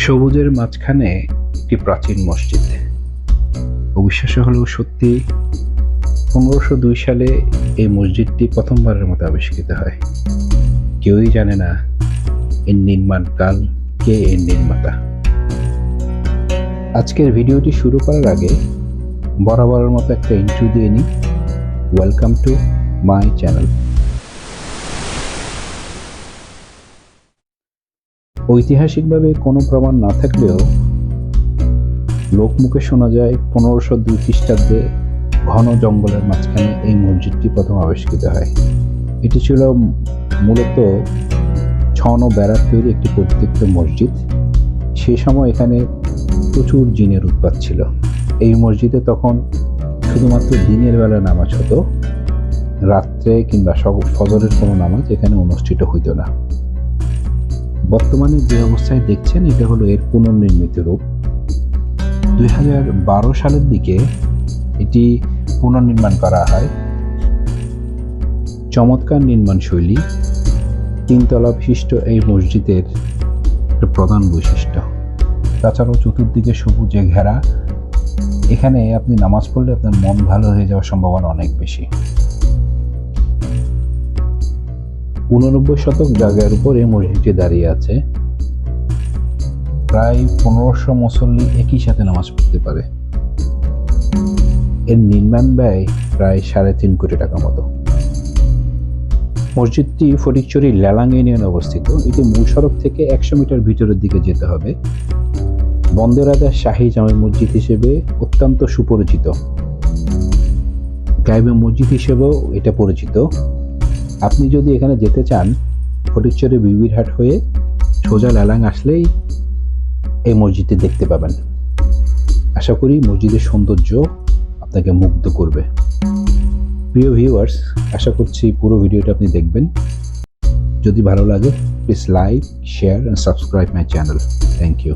সবুজের মাঝখানে একটি প্রাচীন মসজিদ। অবিশ্বাস্য হলেও সত্যি, 1502 সালে এই মসজিদটি প্রথমবারের মতো আবিষ্কৃত হয়। কেউই জানে না এর নির্মাণকাল, কে এর নির্মাতা। আজকের ভিডিওটি শুরু করার আগে বরাবরের মতো একটা ইন্ট্রো দিয়ে নিই। Welcome to my channel. ঐতিহাসিকভাবে কোনো প্রমাণ না থাকলেও লোকমুখে শোনা যায় 1502 খ্রিস্টাব্দে ঘন জঙ্গলের মাঝখানে এই মসজিদটি প্রথম আবিষ্কৃত হয়। এটি ছিল মূলত ছন ও বেড়ার তৈরি একটি পরিত্যক্ত মসজিদ। সেই সময় এখানে প্রচুর জিনের উৎপাত ছিল। এই মসজিদে তখন শুধুমাত্র দিনের বেলা নামাজ হতো, রাত্রে কিংবা ফজরের কোনো নামাজ এখানে অনুষ্ঠিত হইত না। বর্তমানে যে অবস্থায় দেখছেন এটা হলো এর পুনর্নির্মিত রূপ। 2012 সালের দিকে এটি পুনর্নির্মাণ করা হয়। চমৎকার নির্মাণ শৈলী, 3 তলা বিশিষ্ট এই মসজিদের একটা প্রধান বৈশিষ্ট্য। তাছাড়াও চতুর্দিকে সবুজে ঘেরা। এখানে আপনি নামাজ পড়লে আপনার মন ভালো হয়ে যাওয়ার সম্ভাবনা অনেক বেশি। 89 শতক জায়গার উপর এই মসজিদটি দাঁড়িয়ে আছে। প্রায় 1500 মুসল্লি একই সাথে নামাজ পড়তে পারে। এর নির্মাণ ব্যয় প্রায় 3.5 কোটি টাকা মতো। মসজিদটি ফটিকছড়ি লেলাং ইউনিয়নে অবস্থিত। এটি মূল সড়ক থেকে 100 মিটার ভিতরের দিকে যেতে হবে। বন্দর রাজা শাহী জামে মসজিদ হিসেবে অত্যন্ত সুপরিচিত। গায়েবে মসজিদ হিসেবেও এটা পরিচিত। আপনি যদি এখানে যেতে চান, ফটিকছড়ি বিবিরহাট হয়ে সোজা লেলাং আসলেই এই মসজিদটি দেখতে পাবেন। আশা করি মসজিদের সৌন্দর্য আপনাকে মুগ্ধ করবে। প্রিয় ভিউয়ার্স, আশা করছি পুরো ভিডিওটা আপনি দেখবেন। যদি ভালো লাগে please like, share and subscribe my channel. Thank you.